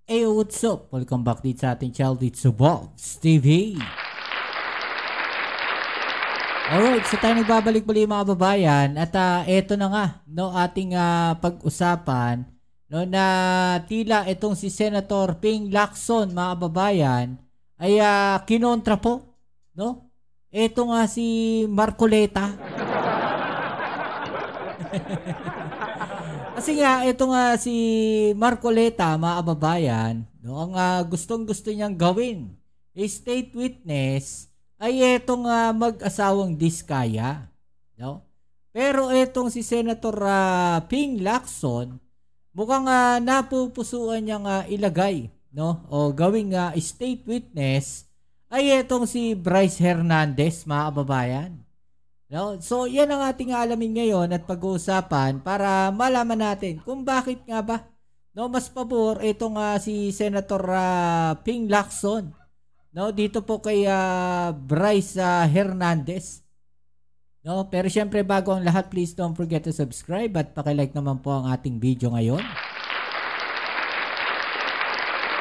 Hey, what's up? Welcome back dito sa ating channel dito sa Bob's TV. Alright, so tayo nagbabalik muli mga babayan at eto na nga no, ating pag-usapan no, na tila itong si Senator Ping Lacson mga babayan ay kinontra po no? Eto nga si Marcoleta. Kasi nga, ito nga si Marcoleta, mga kababayan, no, ang gustong-gusto niyang gawin, state witness, ay itong mag-asawang Diskaya. No? Pero itong si Senator Ping Lacson, mukhang napupusuan niyang ilagay, no, o gawing state witness, ay itong si Bryce Hernandez, mga kababayan. No? So, yan ang ating alamin ngayon at pag-uusapan para malaman natin kung bakit nga ba no, mas pabor itong si Senator Ping Lacson no, dito po kay Bryce Hernandez. No? Pero syempre bago ang lahat, please don't forget to subscribe at pakilike naman po ang ating video ngayon.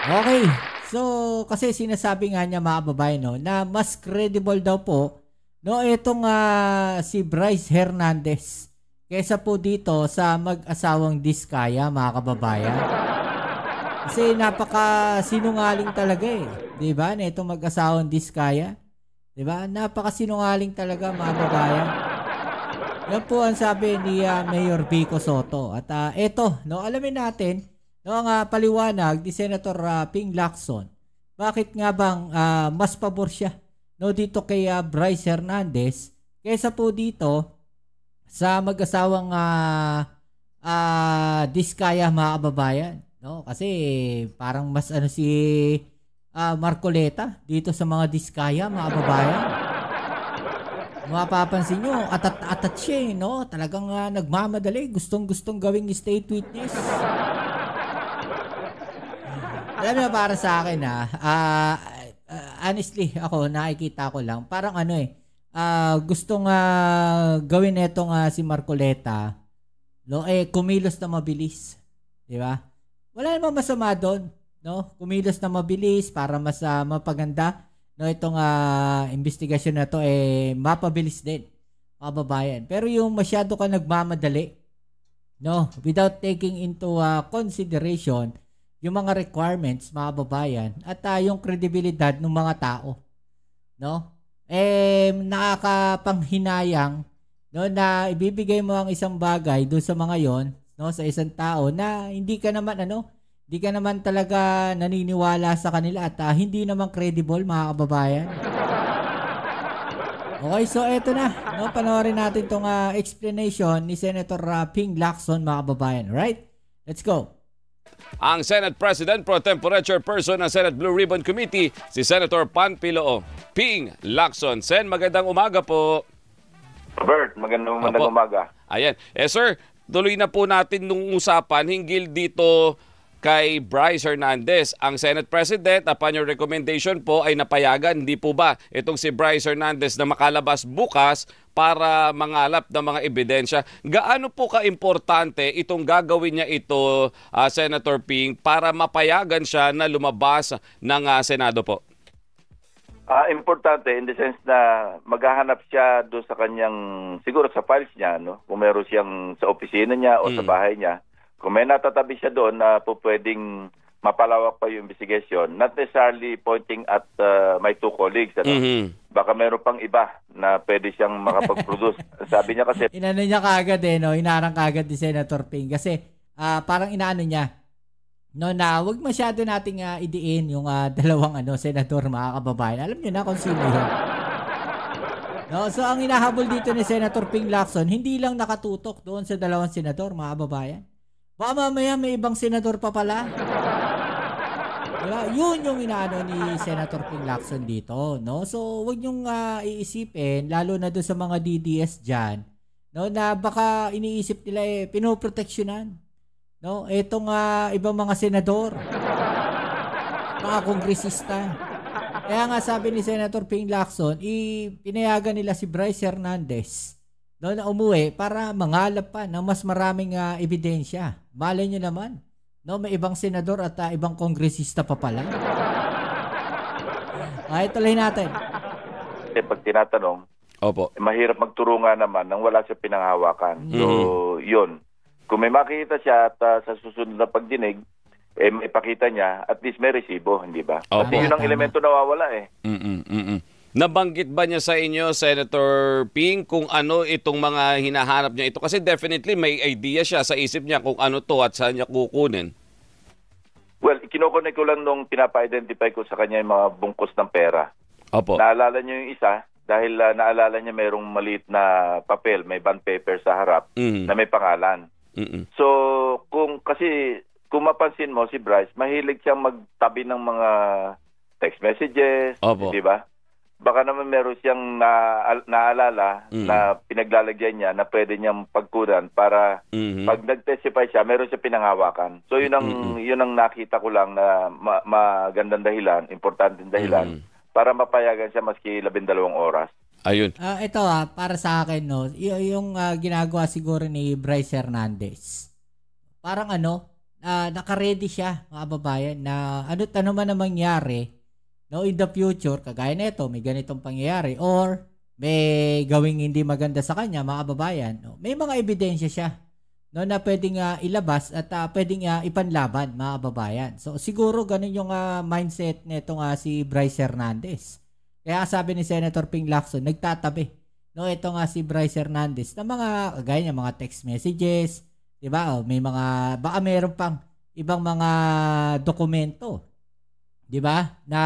Okay, so kasi sinasabi nga niya mga babae no, na mas credible daw po no, itong si Bryce Hernandez kaysa po dito sa mag-asawang Diskaya mga kababayan. Kasi napaka-sinungaling talaga eh. Diba? Na itong mag-asawang Diskaya. Diba? Napaka-sinungaling talaga mga kababayan. Yan po ang sabi ni Mayor Vico Soto. At eto, no, alamin natin no, ang paliwanag ni Senator Ping Lacson. Bakit nga bang mas pabor siya no, dito kay Bryce Hernandez kaysa po dito sa mag-asawang Diskaya mga kababayan, no? Kasi parang mas ano si Marcoleta dito sa mga Diskaya mga kababayan. Mapapansin nyo, atat siya, no? Talagang nagmamadali, gustong-gustong gawing state witness. Alam mo, para sa akin honestly, ako nakikita ko lang parang ano gustong gawin netong si Marcoleta no, kumilos na mabilis, di ba? Wala namang masama doon, no? Kumilos na mabilis para mas mapaganda no, itong investigasyon na to mapabilis din mga babayan. Pero yung masyado ka nagmamadali no, without taking into consideration yung mga requirements mga babayan at yung kredibilidad ng mga tao, no? Nakakapanghinayang no, na ibibigay mo ang isang bagay doon sa mga yon, no, sa isang tao na hindi ka naman hindi ka naman talaga naniniwala sa kanila at hindi naman credible mga kababayan. Okay, so eto na, no, panoorin natin tong explanation ni Senator Ping Lacson mga kababayan. Right? Let's go. Ang Senate President Pro Tempore Chairperson ng Senate Blue Ribbon Committee, si Senator Panfilo Ping Lacson. Sen, magandang umaga po. Bert, magandang umaga. Ayan. Sir, tuloy na po natin nung usapan hinggil dito kay Bryce Hernandez. Ang Senate President, upon your recommendation po, ay napayagan. Hindi po ba itong si Bryce Hernandez na makalabas bukas para mangalap ng mga ebidensya? Gaano po ka-importante itong gagawin niya ito, Senator Ping, para mapayagan siya na lumabas ng Senado po? Importante in the sense na maghahanap siya doon sa kanyang, siguro sa files niya, no? Kung meron siyang sa opisina niya o sa bahay niya. Kung may natatabi siya doon na po pwedeng mapalawak pa yung investigation, not necessarily pointing at my two colleagues. Ano? Baka meron pang iba na pwede siyang makapag-produce. Sabi niya kasi... Inano niya kagad no? Inarang kagad ni Senator Ping. Kasi parang inaano niya, no, na wag masyado nating idiin yung dalawang senador mga kababayan. Alam niyo na kung sino yun. No, so ang inahabol dito ni Senator Ping Lacson, hindi lang nakatutok doon sa dalawang senador mga kababayan. Baka mamaya may ibang senador pa pala. Diba? Yun yung inaano ni Senator Ping Lacson dito, no? So, wag niyong iisipin, lalo na doon sa mga DDS dyan, no, na baka iniisip nila pinoproteksyonan, no? Itong ibang mga senador, mga kongresista. Kaya nga sabi ni Senator Ping Lacson, pinayagan nila si Bryce Hernandez na umuwi para mangalap pa ng mas maraming ebidensya. Malay nyo naman, No, may ibang senador at ibang kongresista pa pala. Ay, tuloy natin. Pag tinatanong, Opo. mahirap magturo nga naman nang wala siya pinanghawakan. So, yun. Kung may makikita siya at sa susunod na pagdinig, may pakita niya, at least may resibo, hindi ba? Opo. Kasi yun ang elemento na nawawala eh. Nabanggit ba niya sa inyo, Senator Ping, kung ano itong mga hinahanap niya ito? Kasi definitely may idea siya sa isip niya kung ano to at saan niya kukunin. Well, kinukunik ko lang nung pinapa-identify ko sa kanya yung mga bungkus ng pera. Opo. Naalala niyo yung isa dahil naalala niya mayroong maliit na papel, may bond paper sa harap na may pangalan. So, kung mapansin mo si Bryce, mahilig siyang magtabi ng mga text messages, Opo. di ba? Baka naman meron siyang naalala na pinaglalagyan niya na pwede niyang pagkunan para pag nag-testify siya, meron siya pinanghawakan. So yun ang nakita ko lang na magandang dahilan, importanteng dahilan para mapayagan siya maski 12 oras. Ayun. Ito para sa akin, no, yung ginagawa siguro ni Bryce Hernandez. Parang naka-ready siya, mga kababayan, na ano man ang mangyari, no, in the future, kagaya nito, may ganitong pangyayari or may gawing hindi maganda sa kanya, mga kababayan, no, may mga ebidensya siya, no, na pwedeng ilabas at pwedeng ipanlaban, mga kababayan. So siguro ganun yung mindset nitong si Bryce Hernandez. Kaya sabi ni Senator Ping Lacson, nagtatabi, no, ito si Bryce Hernandez na mga kagaya niya, mga text messages, 'di ba? May mga baka meron pang ibang mga dokumento, 'di ba? Na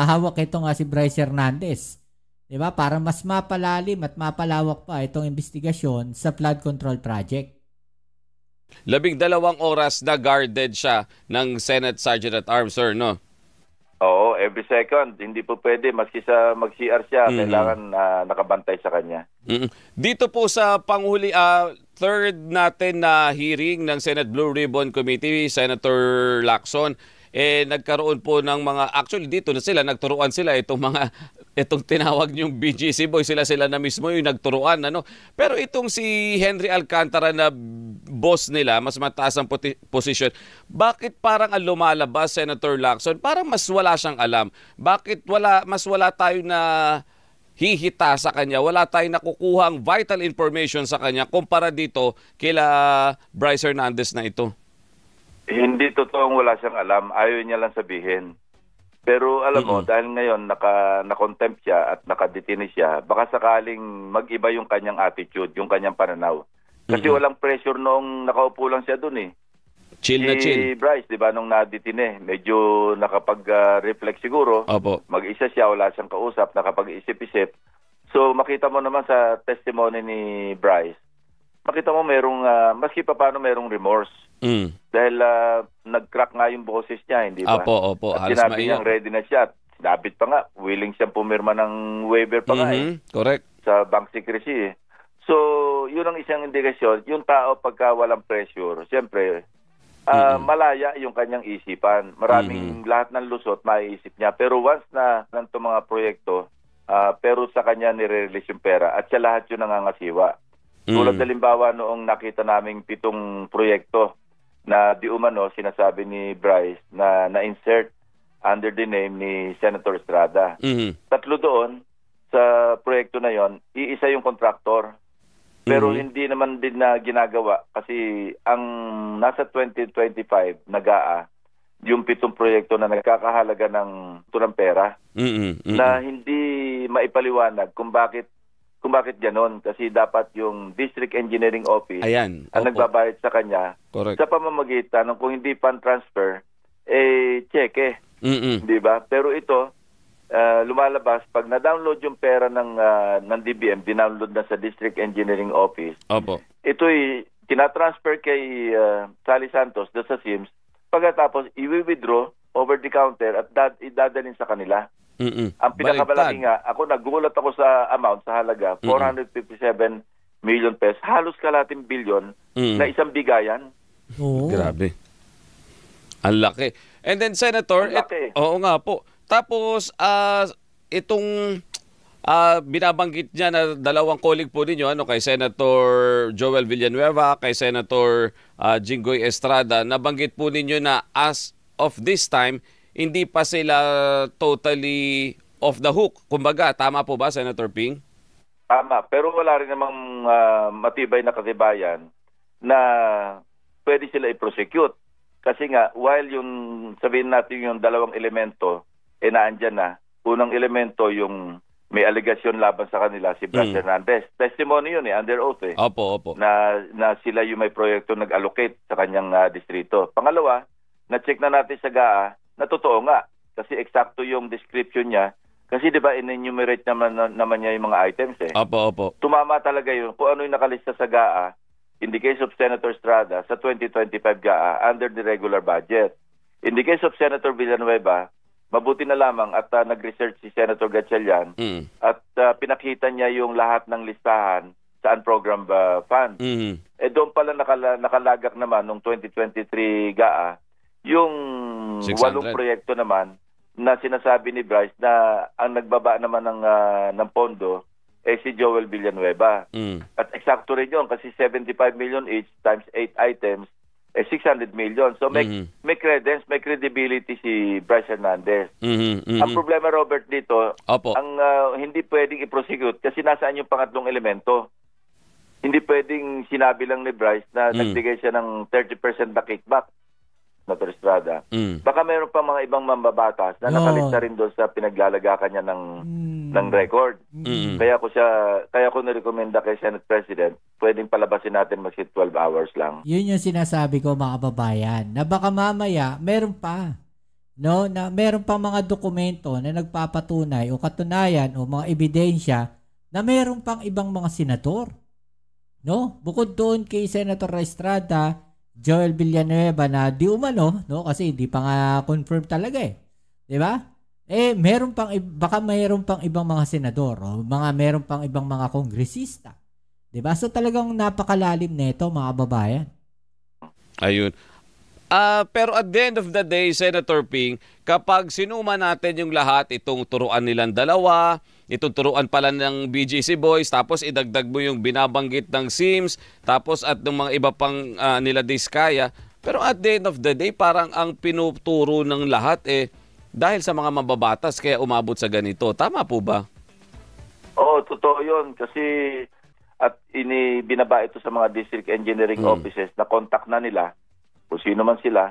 hawak ito si Bryce Hernandez. 'Di ba? Para mas mapalalim at mapalawak pa itong investigasyon sa flood control project. 12 oras na guarded siya ng Senate Sergeant at Arms, sir, no? Oo, every second. Hindi po pwede. Maski sa mag-CR siya, kailangan nakabantay sa kanya. Dito po sa panghuli, third natin na hearing ng Senate Blue Ribbon Committee, Senator Lacson, nagkaroon po ng mga, actually dito na sila, nagturuan sila itong tinawag niyong BGC boy, sila na mismo yung nagturuan, ano. Pero itong si Henry Alcantara na boss nila, mas mataas ang posisyon, bakit parang ang lumalabas, Senator Lacson, parang mas wala siyang alam? Bakit mas wala tayo na hihita sa kanya, wala tayong nakukuhang vital information sa kanya kumpara dito kila Bryce Hernandez na ito? Hindi totoong wala siyang alam. Ayaw niya lang sabihin. Pero alam mo, dahil ngayon na-contempt siya at nakadetine siya, baka sakaling mag-iba yung kanyang attitude, yung kanyang pananaw. Kasi walang pressure noong nakaupo lang siya dun eh. Chill na chill. Si Bryce, di ba, nung nadetine, medyo nakapag-reflect siguro. Opo. Mag-isa siya, wala siyang kausap, nakapag-isip-isip. So makita mo naman sa testimony ni Bryce, makita mo merong, maski pa paano merong remorse. Dahil nag-crack nga yung boses niya, hindi ba? Opo. At sinabi niyang ready na siya. Sinabit pa nga, willing siyang pumirma ng waiver pa nga eh. Correct. Sa bank secrecy eh. So, yun ang isang indikasyon. Yung tao pagka walang pressure, siyempre, malaya yung kanyang isipan. Maraming lahat ng lusot maiisip niya. Pero once na itong mga proyekto, pero sa kanya nire-release yung pera at siya lahat yung nangangasiwa. Tulad halimbawa noong nakita naming 7 proyekto na di umano sinasabi ni Bryce na na-insert under the name ni Senator Estrada. 3 doon sa proyekto na yon, iisa yung kontraktor. Pero hindi naman din na ginagawa kasi ang nasa 2025 nag-aa yung 7 proyekto na nagkakahalaga ng tunang pera na hindi maipaliwanag kung bakit ganon. Kasi dapat yung District Engineering Office ang nagbabayad sa kanya. Correct. Sa pamamagitan ng kung hindi pan transfer, cheque. Di ba? Pero ito, lumalabas, pag na-download yung pera ng DBM, dinownload na sa District Engineering Office. Opo. Ito'y tinatransfer kay Sally Santos doon sa SIMS. Pagkatapos, i-withdraw over the counter at idadalhin sa kanila. Ang pinakamalaki nga, nagulat ako sa amount, sa halaga, 457 million pesos. Halos kalating bilyon na isang bigayan. Grabe. Ang laki. And then, Senator, oo nga po. Tapos, itong Binabanggit niya na dalawang colleague po ninyo, kay Senator Joel Villanueva, kay Senator Jinggoy Estrada, nabanggit po ninyo na as of this time, hindi pa sila totally off the hook. Kumbaga, tama po ba, Senator Ping? Tama, pero wala rin namang matibay na katibayan na pwede sila i-prosecute. Kasi nga, while yung sabihin natin yung dalawang elemento, naandyan na. Unang elemento yung may allegation laban sa kanila, si Bryce Hernandez. Testimony yun under oath Opo. Na sila yung may proyekto nag-allocate sa kanyang distrito. Pangalawa, na-check na natin sa GAA na totoo nga. Kasi eksakto yung description niya. Kasi di ba in-enumerate naman niya yung mga items Opo. Tumama talaga yun kung ano yung nakalista sa GAA in the case of Senator Estrada sa 2025 GAA under the regular budget. In the case of Senator Villanueva, mabuti na lamang at nag-research si Senator Gatchalian at pinakita niya yung lahat ng listahan sa unprogrammed fund. Doon pala nakalagak naman noong 2023 GAA yung 600. 8 proyekto naman na sinasabi ni Bryce na ang nagbaba naman ng pondo si Joel Villanueva. At eksakto rin yun kasi 75 million each times 8 items 600 million. So may credence, may credibility si Bryce Hernandez. Ang problema, Robert, dito, ang hindi pwedeng i-prosecute kasi nasaan yung pangatlong elemento. Hindi pwedeng sinabi lang ni Bryce na nagbigay siya ng 30% na kickback. Senator Estrada. Baka mayroon pa mga ibang mambabatas na nakalista rin doon sa pinaglalagakan niya ng record. Kaya ko nirekomenda kay Senate President, pwedeng palabasin natin magsi 12 hours lang. Yun yung sinasabi ko, mga kababayan, na baka mamaya meron pa, no, na meron pa mga dokumento na nagpapatunay o katunayan o mga ebidensya na meron pang ibang mga senador. No? Bukod doon kay Senator Estrada, Joel Villanueva na di umano, no, kasi hindi pa nga confirm talaga 'di ba? Meron pang baka mayroon pang ibang mga senador o meron pang ibang mga kongresista. 'Di ba? So talagang napakalalim nito, mga babayan. Ayun. Pero at the end of the day, Senator Ping, kapag sinuma natin yung lahat, itong turuan nilang dalawa, itong turuan pala ng BGC Boys, tapos idagdag mo yung binabanggit ng Sims, tapos at ng mga iba pang nila Diskaya. Pero at the end of the day, parang ang pinuturo ng lahat dahil sa mga mababatas kaya umabot sa ganito. Tama po ba? Oo, totoo yun. Kasi at binaba ito sa mga district engineering offices na contact na nila kung sino man sila,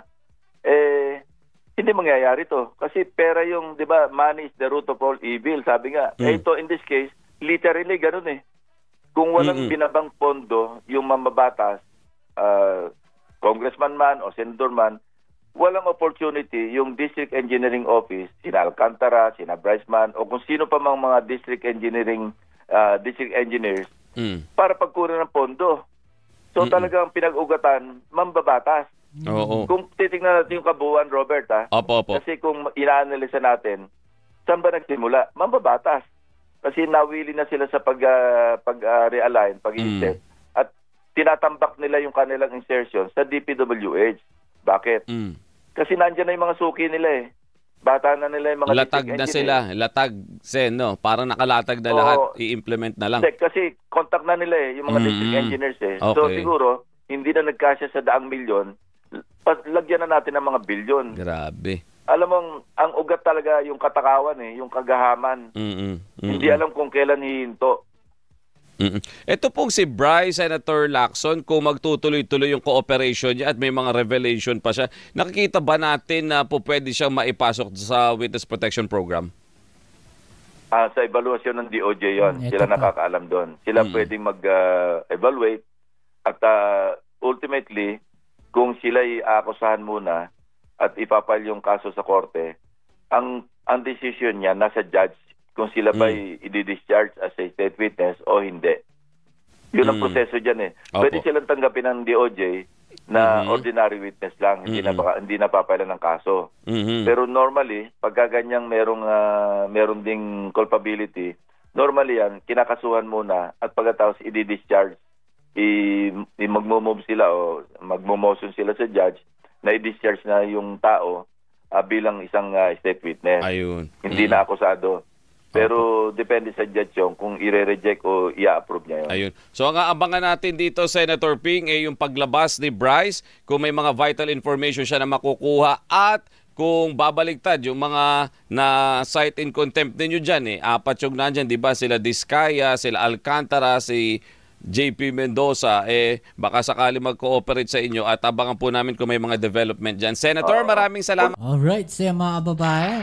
hindi mangyayari to. Kasi pera yung, di ba, money is the root of all evil. Sabi nga, ito in this case, literally ganun Kung walang binabang pondo, yung mambabatas, congressman man o senador man, walang opportunity yung district engineering office, sina Alcantara, sina Bryce man, o kung sino pa mga district engineering, district engineers, para pagkunan ng pondo. So talagang pinag-ugatan, mambabatas. Oo. Kung titingnan natin yung kabuuan, Robert, Opo. kasi kung ina-analyze natin, saan ba nagsimula? Mambabatas. Kasi nawili na sila sa pag-realign, pag-inset. At tinatambak nila yung kanilang insertion sa DPWH. Bakit? Kasi nandyan na yung mga suki nila Bata na nila yung mga latag na sila. Latag, Sen, no? Parang nakalatag na lahat. I-implement na lang. Kasi contact na nila yung mga district engineers Okay. So siguro, hindi na nagkasya sa 100 milyon. Lagyan na natin ng mga bilyon. Grabe. Alam mo, ang ugat talaga yung katakawan yung kagahaman. Hindi alam kung kailan hihinto. Ito pong si Bryce, Senator Lacson, kung magtutuloy-tuloy yung cooperation niya at may mga revelation pa siya, nakikita ba natin na po pwede siyang maipasok sa Witness Protection Program? Sa evaluation ng DOJ yon, sila nakakaalam doon. Sila pwedeng mag-evaluate at ultimately, kung sila i-akusahan muna at ipapile yung kaso sa korte, ang decision niya nasa judge kung sila ba i-discharge as a state witness o hindi. Yun ang proseso dyan Pwede silang tanggapin ng DOJ na ordinary witness lang, hindi napapile ng kaso. Pero normally, pagka ganyang meron ding culpability, normally yan, kinakasuhan muna at pagkatapos i-discharge, magmo-move sila o magmo-motion sila sa judge na i-discharge na yung tao bilang isang state witness. Ayun. Hindi na akusado. Pero depende sa judge yung kung i-reject o i-approve niya yun. Ayun. So ang aabangan natin dito, Senator Ping, yung paglabas ni Bryce, kung may mga vital information siya na makukuha at kung babaliktad yung mga na cite in contempt ninyo dyan. 4 yung nandyan, di ba? Sila Diskaya, sila Alcantara, si JP Mendoza, baka sakali mag-cooperate sa inyo at abangan po namin kung may mga development dyan. Senator, maraming salamat. Alright, sa mga kababayan.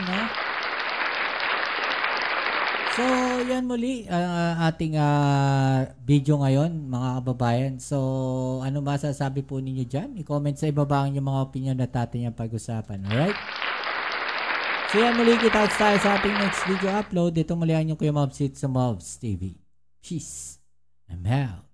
So, yan muli ang ating video ngayon, mga kababayan. So, ano masasabi po ninyo dyan? I-comment sa ibaba ang inyong mga opinion at atin yung pag-usapan. Alright? So, yan muli, kita tayo sa ating next video upload. Ito muli ang inyong Kuya Mobs sa Mobs TV. Peace. I'm out.